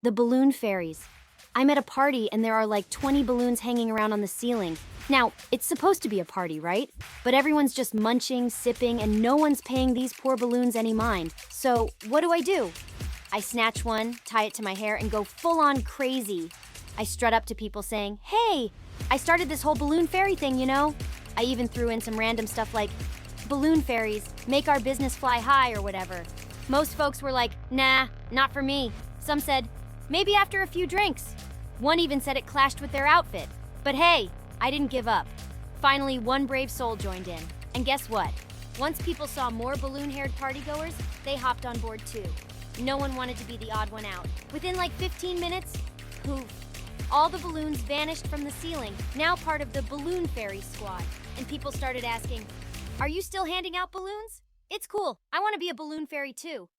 The Balloon Fairies. I'm at a party and there are like 20 balloons hanging around on the ceiling. Now, it's supposed to be a party, right? But everyone's just munching, sipping, and no one's paying these poor balloons any mind. So, what do? I snatch one, tie it to my hair, and go full on crazy. I strut up to people saying, "Hey, I started this whole balloon fairy thing, you know?" I even threw in some random stuff like, "Balloon fairies, make our business fly high," or whatever. Most folks were like, "Nah, not for me." Some said, "Maybe after a few drinks." One even said it clashed with their outfit. But hey, I didn't give up. Finally, one brave soul joined in. And guess what? Once people saw more balloon-haired partygoers, they hopped on board too. No one wanted to be the odd one out. Within like 15 minutes, poof, all the balloons vanished from the ceiling, now part of the Balloon Fairy squad. And people started asking, "Are you still handing out balloons?" "It's cool. I want to be a balloon fairy too."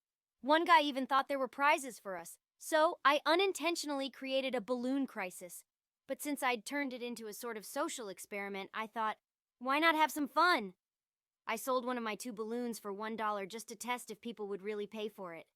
One guy even thought there were prizes for us. So I unintentionally created a balloon crisis. But since I'd turned it into a sort of social experiment, I thought, why not have some fun? I sold one of my 2 balloons for $1 just to test if people would really pay for it.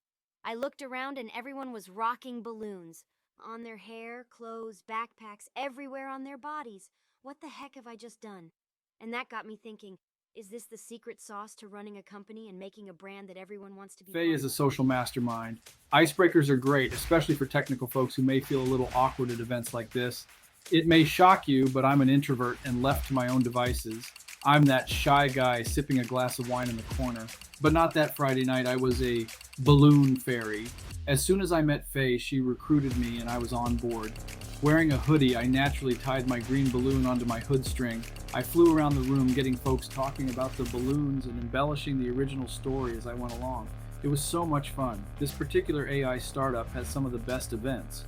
I looked around and everyone was rocking balloons. On their hair, clothes, backpacks, everywhere on their bodies. What the heck have I just done? And that got me thinking, is this the secret sauce to running a company and making a brand that everyone wants to be Faye part is a of? social mastermind. Icebreakers are great, especially for technical folks who may feel a little awkward at events like this. It may shock you, but I'm an introvert and left to my own devices. I'm that shy guy sipping a glass of wine in the corner. But not that Friday night. I was a balloon fairy. As soon as I met Faye, she recruited me and I was on board. Wearing a hoodie, I naturally tied my green balloon onto my hood string. I flew around the room getting folks talking about the balloons and embellishing the original story as I went along. It was so much fun. This particular AI startup has some of the best events,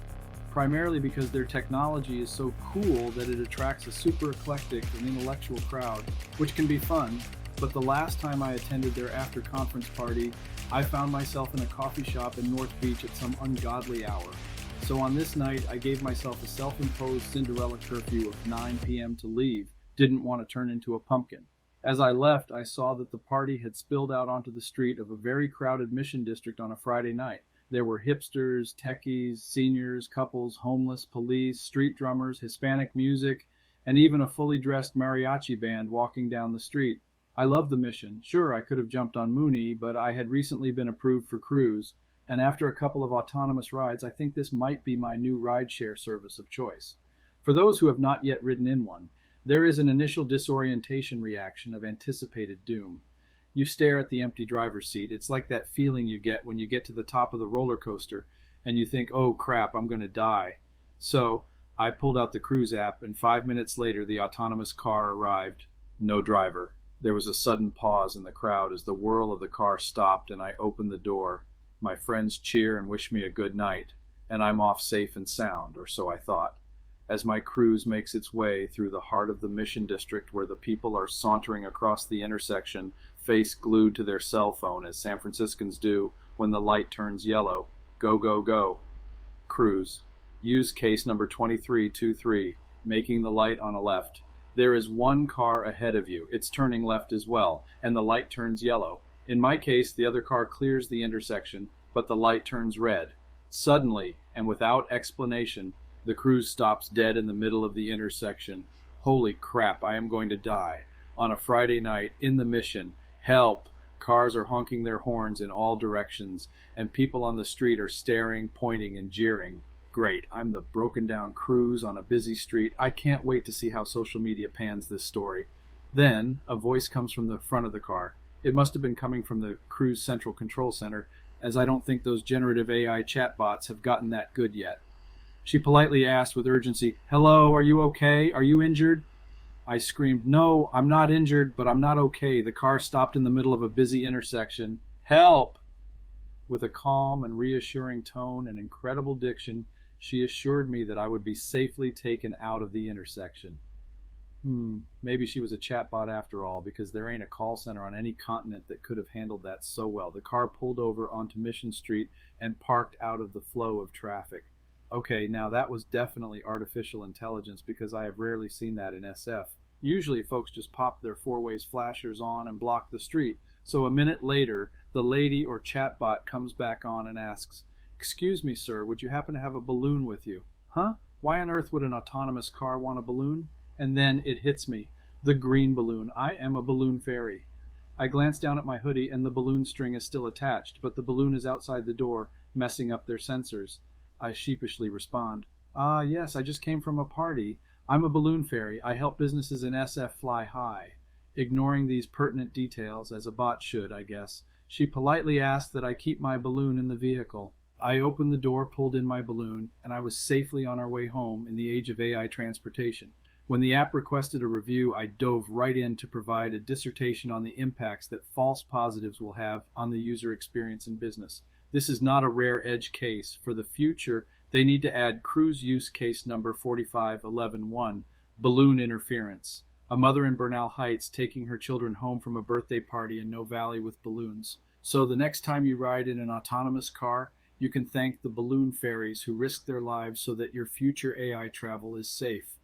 primarily because their technology is so cool that it attracts a super eclectic and intellectual crowd, which can be fun. But the last time I attended their after conference party, I found myself in a coffee shop in North Beach at some ungodly hour. So on this night, I gave myself a self-imposed Cinderella curfew of 9 p.m. to leave. Didn't want to turn into a pumpkin. As I left, I saw that the party had spilled out onto the street of a very crowded Mission District on a Friday night. There were hipsters, techies, seniors, couples, homeless, police, street drummers, Hispanic music, and even a fully dressed mariachi band walking down the street. I love the Mission. Sure, I could have jumped on Mooney, but I had recently been approved for cruise, and after a couple of autonomous rides, I think this might be my new rideshare service of choice. For those who have not yet ridden in one, there is an initial disorientation reaction of anticipated doom. You stare at the empty driver's seat. It's like that feeling you get when you get to the top of the roller coaster and you think, oh crap, I'm going to die. So I pulled out the cruise app, and 5 minutes later, the autonomous car arrived. No driver. There was a sudden pause in the crowd as the whirl of the car stopped, and I opened the door. My friends cheer and wish me a good night, and I'm off safe and sound, or so I thought. As my cruise makes its way through the heart of the Mission District, where the people are sauntering across the intersection, face glued to their cell phone as San Franciscans do when the light turns yellow. Go, go, go. Cruise. Use case number 2323, making the light on a left. There is one car ahead of you. It's turning left as well, and the light turns yellow. In my case, the other car clears the intersection, but the light turns red. Suddenly, and without explanation, the cruise stops dead in the middle of the intersection. Holy crap, I am going to die. On a Friday night, in the Mission. Help! Cars are honking their horns in all directions, and people on the street are staring, pointing, and jeering. Great, I'm the broken down cruise on a busy street. I can't wait to see how social media pans this story. Then, a voice comes from the front of the car. It must have been coming from the cruise central control center, as I don't think those generative AI chatbots have gotten that good yet. She politely asked with urgency, "Hello, are you okay? Are you injured?" I screamed, "No, I'm not injured, but I'm not okay. The car stopped in the middle of a busy intersection. Help!" With a calm and reassuring tone and incredible diction, she assured me that I would be safely taken out of the intersection. Maybe she was a chatbot after all, because there ain't a call center on any continent that could have handled that so well. The car pulled over onto Mission Street and parked out of the flow of traffic. Okay, now that was definitely artificial intelligence, because I have rarely seen that in SF. Usually folks just pop their four-ways flashers on and block the street. So a minute later, the lady or chatbot comes back on and asks, Excuse me, sir, would you happen to have a balloon with you? Huh? Why on earth would an autonomous car want a balloon? And then it hits me. The green balloon. I am a balloon fairy. I glance down at my hoodie and the balloon string is still attached, but the balloon is outside the door, messing up their sensors. I sheepishly respond. Ah, yes, I just came from a party. I'm a balloon fairy. I help businesses in SF fly high. Ignoring these pertinent details, as a bot should, I guess, she politely asked that I keep my balloon in the vehicle. I opened the door, pulled in my balloon, and I was safely on our way home in the age of AI transportation. When the app requested a review, I dove right in to provide a dissertation on the impacts that false positives will have on the user experience in business. This is not a rare edge case. For the future, they need to add cruise use case number 45111, balloon interference. A mother in Bernal Heights taking her children home from a birthday party in No Valley with balloons. So the next time you ride in an autonomous car, you can thank the balloon fairies who risk their lives so that your future AI travel is safe.